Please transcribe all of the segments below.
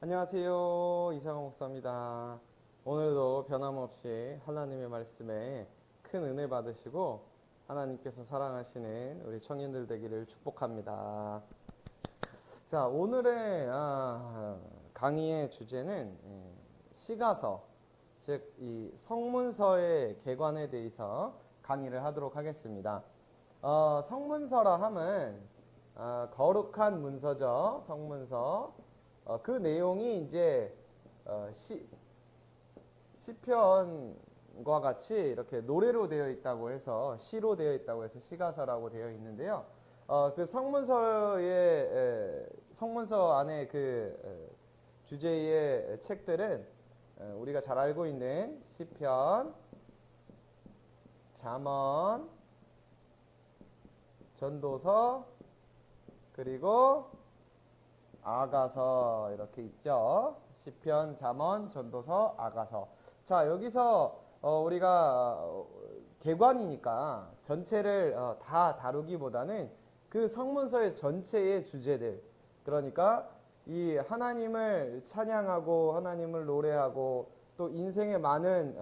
안녕하세요. 이상호 목사입니다. 오늘도 변함없이 하나님의 말씀에 큰 은혜 받으시고 하나님께서 사랑하시는 우리 청년들 되기를 축복합니다. 자, 오늘의 강의의 주제는 시가서, 즉 이 성문서의 개관에 대해서 강의를 하도록 하겠습니다. 성문서라 함은 거룩한 문서죠. 성문서. 그 내용이 이제 시편과 같이 이렇게 노래로 되어 있다고 해서 시로 되어 있다고 해서 시가서라고 되어 있는데요. 그 성문서 안에 그 주제의 책들은 우리가 잘 알고 있는 시편, 잠언, 전도서, 그리고 아가서 이렇게 있죠. 시편, 잠언, 전도서, 아가서. 자, 여기서 우리가 개관이니까 전체를 다 다루기보다는 그 성문서의 전체의 주제들, 그러니까 이 하나님을 찬양하고 하나님을 노래하고 또 인생의 많은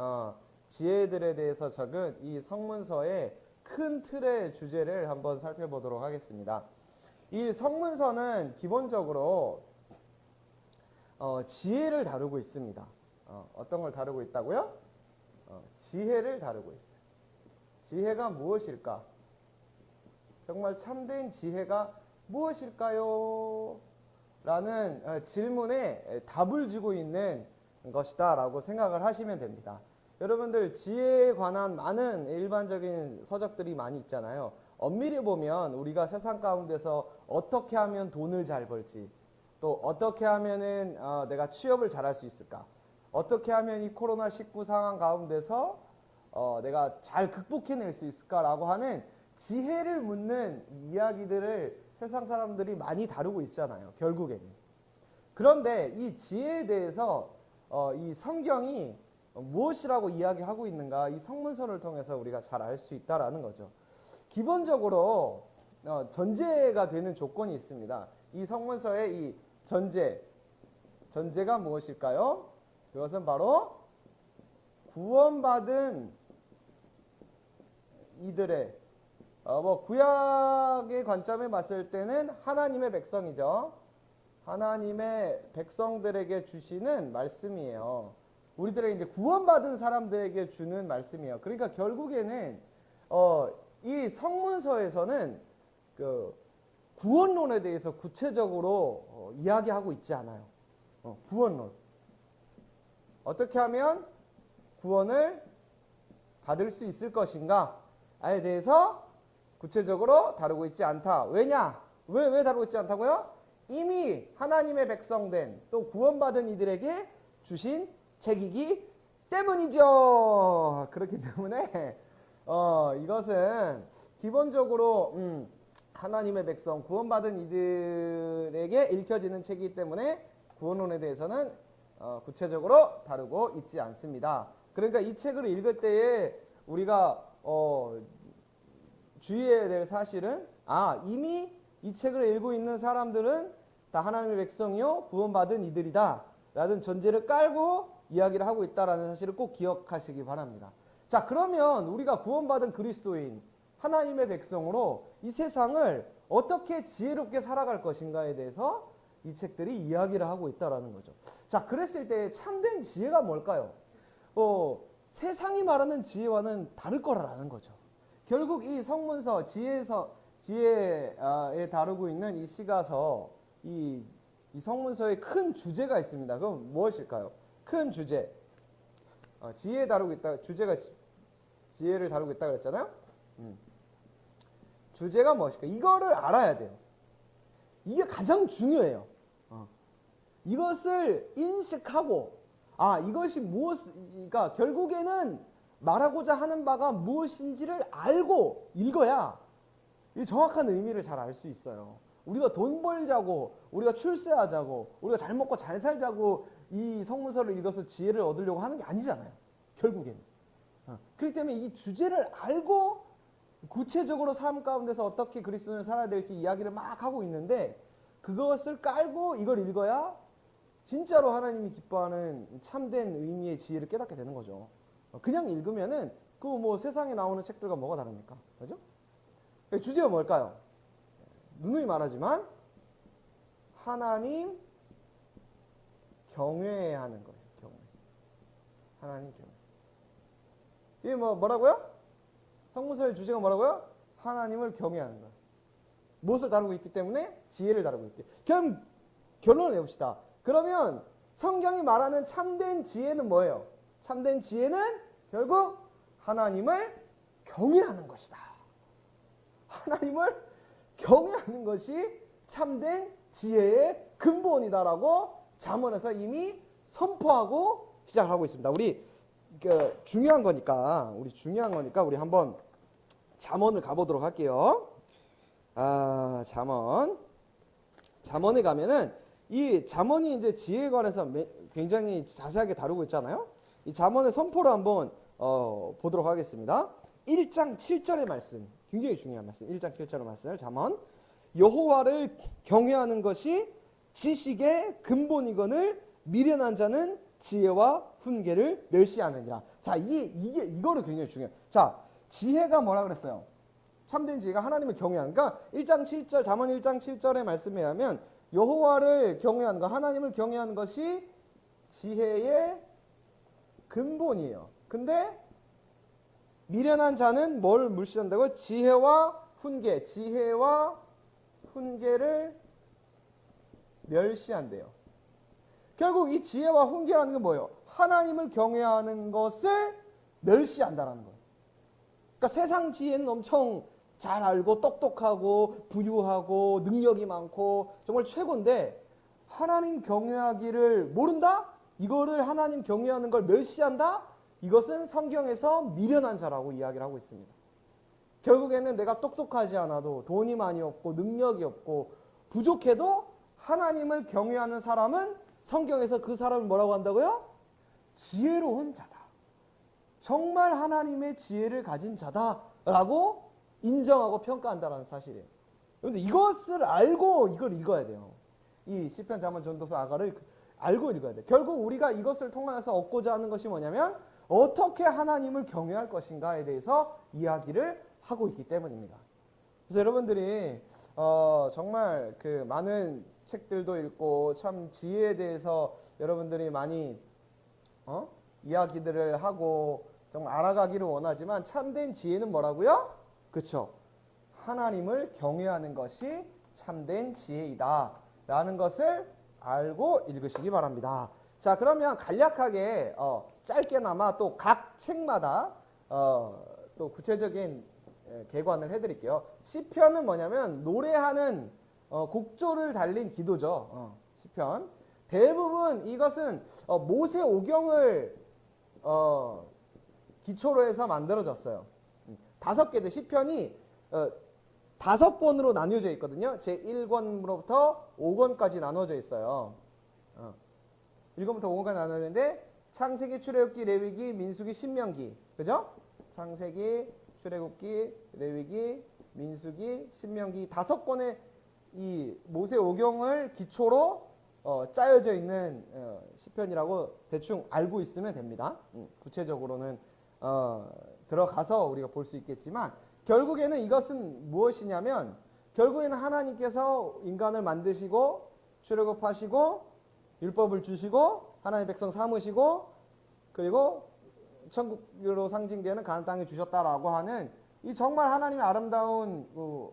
지혜들에 대해서 적은 이 성문서의 큰 틀의 주제를 한번 살펴보도록 하겠습니다. 이 성문서는 기본적으로 지혜를 다루고 있습니다. 어떤 걸 다루고 있다고요? 지혜를 다루고 있어요. 지혜가 무엇일까? 정말 참된 지혜가 무엇일까요? 라는 질문에 답을 주고 있는 것이다 라고 생각을 하시면 됩니다. 여러분들 지혜에 관한 많은 일반적인 서적들이 많이 있잖아요. 엄밀히 보면 우리가 세상 가운데서 어떻게 하면 돈을 잘 벌지, 또 어떻게 하면은 내가 취업을 잘할 수 있을까, 어떻게 하면 이 코로나19 상황 가운데서 내가 잘 극복해낼 수 있을까라고 하는 지혜를 묻는 이야기들을 세상 사람들이 많이 다루고 있잖아요. 결국에는. 그런데 이 지혜에 대해서 이 성경이 무엇이라고 이야기하고 있는가, 이 성문서를 통해서 우리가 잘 알 수 있다라는 거죠. 기본적으로 전제가 되는 조건이 있습니다. 이 성문서의 이 전제가 무엇일까요? 그것은 바로 구원받은 이들의 구약의 관점에 봤을 때는 하나님의 백성이죠. 하나님의 백성들에게 주시는 말씀이에요. 우리들의 이제 구원받은 사람들에게 주는 말씀이에요. 그러니까 결국에는 이 성문서에서는 그 구원론에 대해서 구체적으로 이야기하고 있지 않아요. 구원론. 어떻게 하면 구원을 받을 수 있을 것인가에 대해서 구체적으로 다루고 있지 않다. 왜냐? 왜 다루고 있지 않다고요? 이미 하나님의 백성된 또 구원받은 이들에게 주신 책이기 때문이죠. 그렇기 때문에 이것은 기본적으로 하나님의 백성, 구원받은 이들에게 읽혀지는 책이기 때문에 구원론에 대해서는 구체적으로 다루고 있지 않습니다. 그러니까 이 책을 읽을 때에 우리가 주의해야 될 사실은 이미 이 책을 읽고 있는 사람들은 다 하나님의 백성이요 구원받은 이들이다 라는 전제를 깔고 이야기를 하고 있다라는 사실을 꼭 기억하시기 바랍니다. 자, 그러면 우리가 구원받은 그리스도인 하나님의 백성으로 이 세상을 어떻게 지혜롭게 살아갈 것인가에 대해서 이 책들이 이야기를 하고 있다라는 거죠. 자, 그랬을 때 참된 지혜가 뭘까요? 세상이 말하는 지혜와는 다를 거라는 거죠. 결국 이 성문서 지혜에 다루고 있는 이 시가서, 이 성문서의 큰 주제가 있습니다. 그럼 무엇일까요? 큰 주제. 지혜에 다루고 있다. 주제가 지혜를 다루고 있다 그랬잖아요. 주제가 무엇일까? 이거를 알아야 돼요. 이게 가장 중요해요. 이것을 인식하고 이것이 그러니까 결국에는 말하고자 하는 바가 무엇인지를 알고 읽어야 이 정확한 의미를 잘 알 수 있어요. 우리가 돈 벌자고, 우리가 출세하자고, 우리가 잘 먹고 잘 살자고 이 성문서를 읽어서 지혜를 얻으려고 하는 게 아니잖아요. 결국에는. 그렇기 때문에 이 주제를 알고 구체적으로 삶 가운데서 어떻게 그리스도인을 살아야 될지 이야기를 막 하고 있는데 그것을 깔고 이걸 읽어야 진짜로 하나님이 기뻐하는 참된 의미의 지혜를 깨닫게 되는 거죠. 그냥 읽으면은 그 뭐 세상에 나오는 책들과 뭐가 다릅니까? 그죠? 주제가 뭘까요? 누누이 말하지만 하나님 경외하는 거예요. 경외. 하나님 경외. 이게 뭐라고요? 성문서의 주제가 뭐라고요? 하나님을 경외하는 거예요. 무엇을 다루고 있기 때문에? 지혜를 다루고 있기 때문에. 그럼 결론을 내봅시다. 그러면 성경이 말하는 참된 지혜는 뭐예요? 참된 지혜는 결국 하나님을 경외하는 것이다. 하나님을 경외하는 것이 참된 지혜의 근본이다라고 잠언에서 이미 선포하고 시작하고 있습니다. 우리 중요한 거니까 우리 한번 잠언을 가보도록 할게요. 잠언에 가면은 이 잠언이 이제 지혜에 관해서 굉장히 자세하게 다루고 있잖아요. 이 잠언의 선포를 한번 보도록 하겠습니다. 1장 7절의 말씀, 굉장히 중요한 말씀. 1장 7절의 말씀을 잠언. 여호와를 경외하는 것이 지식의 근본이거늘 미련한 자는 지혜와 훈계를 멸시하느니라. 자, 이거를 굉장히 중요해요. 자, 지혜가 뭐라 그랬어요? 참된 지혜가 하나님을 경외하는. 그러니까 1장 7절, 잠언 1장 7절의 말씀에 의하면 여호와를 경외하는 것, 하나님을 경외하는 것이 지혜의 근본이에요. 근데 미련한 자는 뭘 물시한다고요? 지혜와 훈계를 멸시한대요. 결국 이 지혜와 훈계라는 게 뭐예요? 하나님을 경외하는 것을 멸시한다라는 거예요. 그러니까 세상 지혜는 엄청 잘 알고 똑똑하고 부유하고 능력이 많고 정말 최고인데 하나님 경외하기를 모른다? 이거를 하나님 경외하는 걸 멸시한다? 이것은 성경에서 미련한 자라고 이야기를 하고 있습니다. 결국에는 내가 똑똑하지 않아도 돈이 많이 없고 능력이 없고 부족해도 하나님을 경외하는 사람은 성경에서 그 사람을 뭐라고 한다고요? 지혜로운 자다. 정말 하나님의 지혜를 가진 자다라고 인정하고 평가한다는 사실이에요. 그런데 이것을 알고 이걸 읽어야 돼요. 이 시편, 잠언, 전도서, 아가를 알고 읽어야 돼요. 결국 우리가 이것을 통해서 얻고자 하는 것이 뭐냐면 어떻게 하나님을 경외할 것인가에 대해서 이야기를 하고 있기 때문입니다. 그래서 여러분들이 정말 그 많은 책들도 읽고 참 지혜에 대해서 여러분들이 많이 이야기들을 하고 정말 알아가기를 원하지만 참된 지혜는 뭐라고요? 그렇죠. 하나님을 경외하는 것이 참된 지혜이다 라는 것을 알고 읽으시기 바랍니다. 자, 그러면 간략하게 짧게나마 또 각 책마다 또 구체적인 개관을 해드릴게요. 시편은 뭐냐면 노래하는 곡조를 달린 기도죠. 시편. 대부분 이것은 모세 오경을 기초로 해서 만들어졌어요. 5개죠. 시편이 5권으로 나뉘어져 있거든요. 제1권으로부터 5권까지 나눠져 있어요. 1권부터 5권까지 나눠졌는데 창세기, 출애굽기, 레위기, 민수기, 신명기. 그죠? 창세기, 출애굽기, 레위기, 민수기, 신명기 5권의 이 모세 오경을 기초로 짜여져 있는 시편이라고 대충 알고 있으면 됩니다. 구체적으로는 들어가서 우리가 볼 수 있겠지만 결국에는 이것은 무엇이냐면 결국에는 하나님께서 인간을 만드시고 출애굽하시고 율법을 주시고 하나님의 백성 삼으시고 그리고 천국으로 상징되는 가나안 땅을 주셨다라고 하는 이 정말 하나님의 아름다운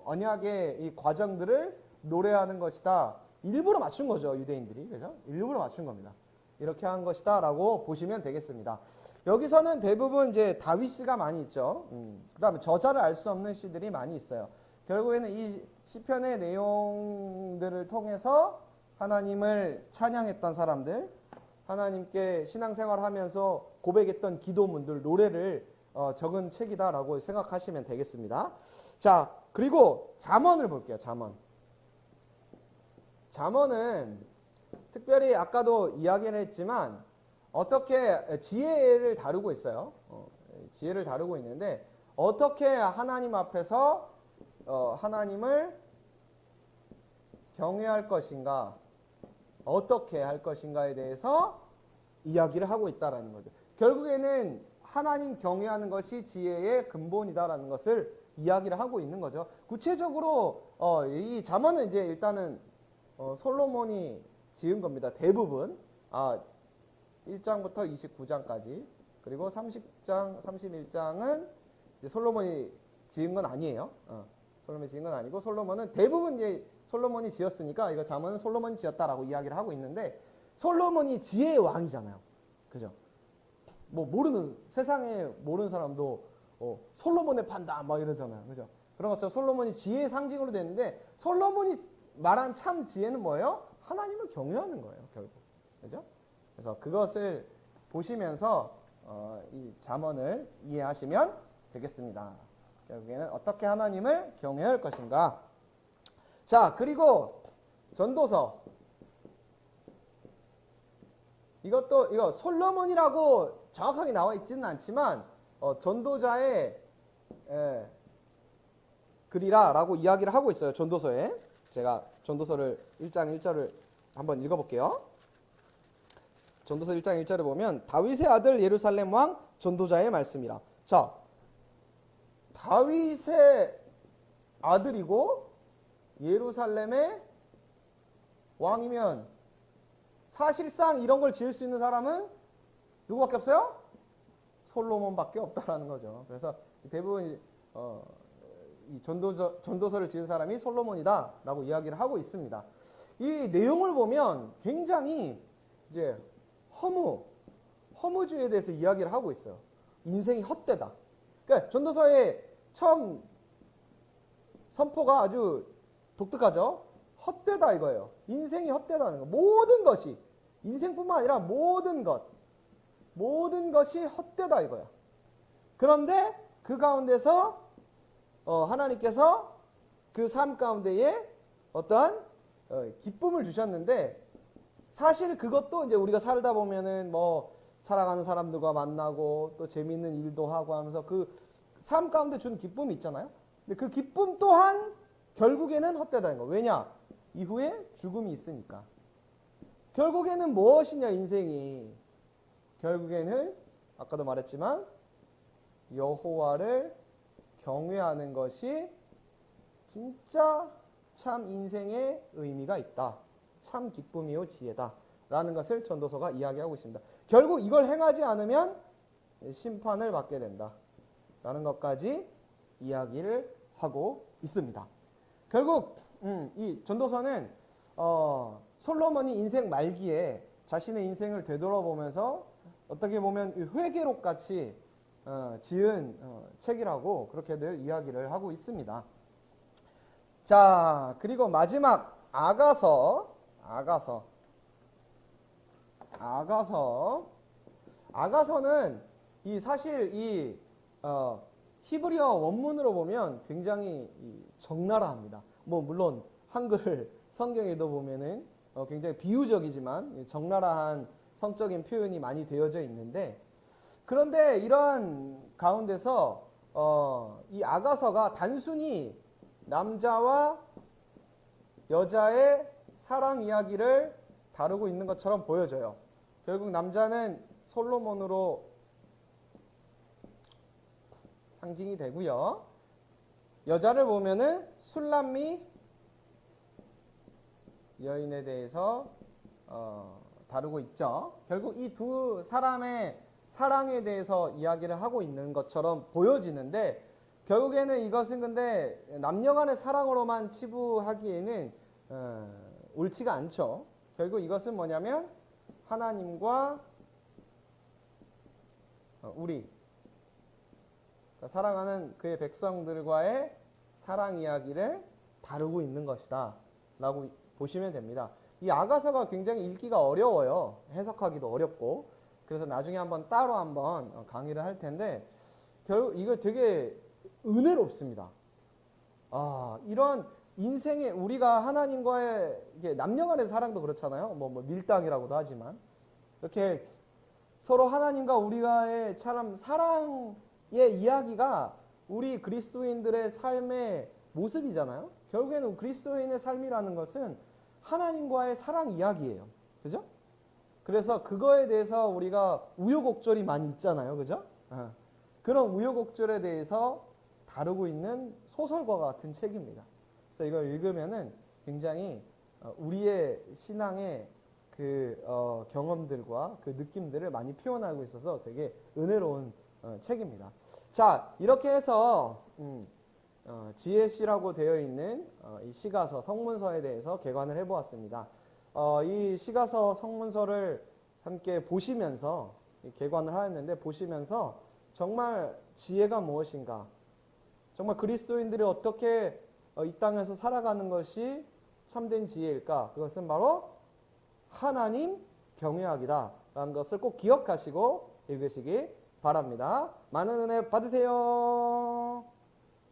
언약의 이 과정들을 노래하는 것이다. 일부러 맞춘 거죠, 유대인들이. 그죠? 일부러 맞춘 겁니다. 이렇게 한 것이다라고 보시면 되겠습니다. 여기서는 대부분 이제 다윗시가 많이 있죠. 그다음에 저자를 알 수 없는 시들이 많이 있어요. 결국에는 이 시편의 내용들을 통해서 하나님을 찬양했던 사람들, 하나님께 신앙생활하면서 고백했던 기도문들, 노래를 적은 책이다라고 생각하시면 되겠습니다. 자, 그리고 잠언을 볼게요. 잠언은 특별히 아까도 이야기를 했지만 어떻게 지혜를 다루고 있어요. 지혜를 다루고 있는데 어떻게 하나님 앞에서 하나님을 경외할 것인가, 어떻게 할 것인가에 대해서 이야기를 하고 있다라는 거죠. 결국에는 하나님 경외하는 것이 지혜의 근본이다라는 것을 이야기를 하고 있는 거죠. 구체적으로 이 잠언은 이제 일단은 솔로몬이 지은 겁니다. 대부분 1장부터 29장까지 그리고 30장, 31장은 솔로몬이 지은 건 아니에요. 솔로몬이 지은 건 아니고 솔로몬은 대부분 이제 솔로몬이 지었으니까 이거 잠언은 솔로몬이 지었다라고 이야기를 하고 있는데 솔로몬이 지혜의 왕이잖아요. 그죠? 뭐 모르는 세상에 모르는 사람도 솔로몬의 판다 막 이러잖아요. 그죠? 그런 것처럼 솔로몬이 지혜의 상징으로 되는데 솔로몬이 말한 참 지혜는 뭐예요? 하나님을 경외하는 거예요, 결국. 그죠? 그래서 그것을 보시면서 이 잠언을 이해하시면 되겠습니다. 결국에는 어떻게 하나님을 경외할 것인가. 자, 그리고 전도서. 이거 솔로몬이라고 정확하게 나와 있지는 않지만 전도자의 글이라 라고 이야기를 하고 있어요. 전도서에. 제가 전도서를 1장 1절을 한번 읽어볼게요. 전도서 1장 1절을 보면 다윗의 아들 예루살렘 왕 전도자의 말씀이라. 자, 다윗의 아들이고 예루살렘의 왕이면 사실상 이런 걸 지을 수 있는 사람은 누구밖에 없어요? 솔로몬밖에 없다라는 거죠. 그래서 대부분 이 전도서를 지은 사람이 솔로몬이다라고 이야기를 하고 있습니다. 이 내용을 보면 굉장히 이제 허무주의에 대해서 이야기를 하고 있어요. 인생이 헛되다. 그러니까 전도서의 처음 선포가 아주 독특하죠. 헛되다 이거예요. 인생이 헛되다는 거. 모든 것이 인생뿐만 아니라 모든 것이 헛되다 이거야. 그런데 그 가운데서 하나님께서 그 삶 가운데에 어떠한 기쁨을 주셨는데 사실 그것도 이제 우리가 살다 보면은 뭐 사랑하는 사람들과 만나고 또 재미있는 일도 하고 하면서 그 삶 가운데 준 기쁨이 있잖아요. 근데 그 기쁨 또한 결국에는 헛되다는 거. 왜냐? 이후에 죽음이 있으니까. 결국에는 무엇이냐 인생이. 결국에는 아까도 말했지만 여호와를 경외하는 것이 진짜 참 인생의 의미가 있다. 참 기쁨이요 지혜다. 라는 것을 전도서가 이야기하고 있습니다. 결국 이걸 행하지 않으면 심판을 받게 된다. 라는 것까지 이야기를 하고 있습니다. 결국 이 전도서는 솔로몬이 인생 말기에 자신의 인생을 되돌아보면서 어떻게 보면 회개록 같이 지은 책이라고 그렇게들 이야기를 하고 있습니다. 자, 그리고 마지막 아가서는 사실 이 히브리어 원문으로 보면 굉장히 적나라합니다. 뭐 물론 한글 성경에도 보면은 굉장히 비유적이지만 적나라한 성적인 표현이 많이 되어져 있는데 그런데 이러한 가운데서 이 아가서가 단순히 남자와 여자의 사랑 이야기를 다루고 있는 것처럼 보여져요. 결국 남자는 솔로몬으로 상징이 되고요. 여자를 보면은 술람미 여인에 대해서 다루고 있죠. 결국 이 두 사람의 사랑에 대해서 이야기를 하고 있는 것처럼 보여지는데 결국에는 이것은 근데 남녀 간의 사랑으로만 치부하기에는 옳지가 않죠. 결국 이것은 뭐냐면 하나님과 우리 사랑하는 그의 백성들과의 사랑 이야기를 다루고 있는 것이다 라고 보시면 됩니다. 이 아가서가 굉장히 읽기가 어려워요. 해석하기도 어렵고 그래서 나중에 따로 한번 강의를 할 텐데 결국 이거 되게 은혜롭습니다. 이런 인생에 우리가 하나님과의 남녀 간의 사랑도 그렇잖아요. 뭐 밀당이라고도 하지만 이렇게 서로 하나님과 우리가의 참 사랑의 이야기가 우리 그리스도인들의 삶의 모습이잖아요. 결국에는 그리스도인의 삶이라는 것은 하나님과의 사랑 이야기예요. 그죠? 그래서 그거에 대해서 우리가 우여곡절이 많이 있잖아요. 그죠? 그런 우여곡절에 대해서 다루고 있는 소설과 같은 책입니다. 그래서 이걸 읽으면은 굉장히 우리의 신앙의 그 경험들과 그 느낌들을 많이 표현하고 있어서 되게 은혜로운 책입니다. 자, 이렇게 해서 지혜시라고 되어 있는 이 시가서 성문서에 대해서 개관을 해보았습니다. 이 시가서 성문서를 함께 보시면서 개관을 하였는데, 보시면서 정말 지혜가 무엇인가, 정말 그리스도인들이 어떻게 이 땅에서 살아가는 것이 참된 지혜일까? 그것은 바로 하나님 경외하기다 라는 것을 꼭 기억하시고 읽으시기 바랍니다. 많은 은혜 받으세요.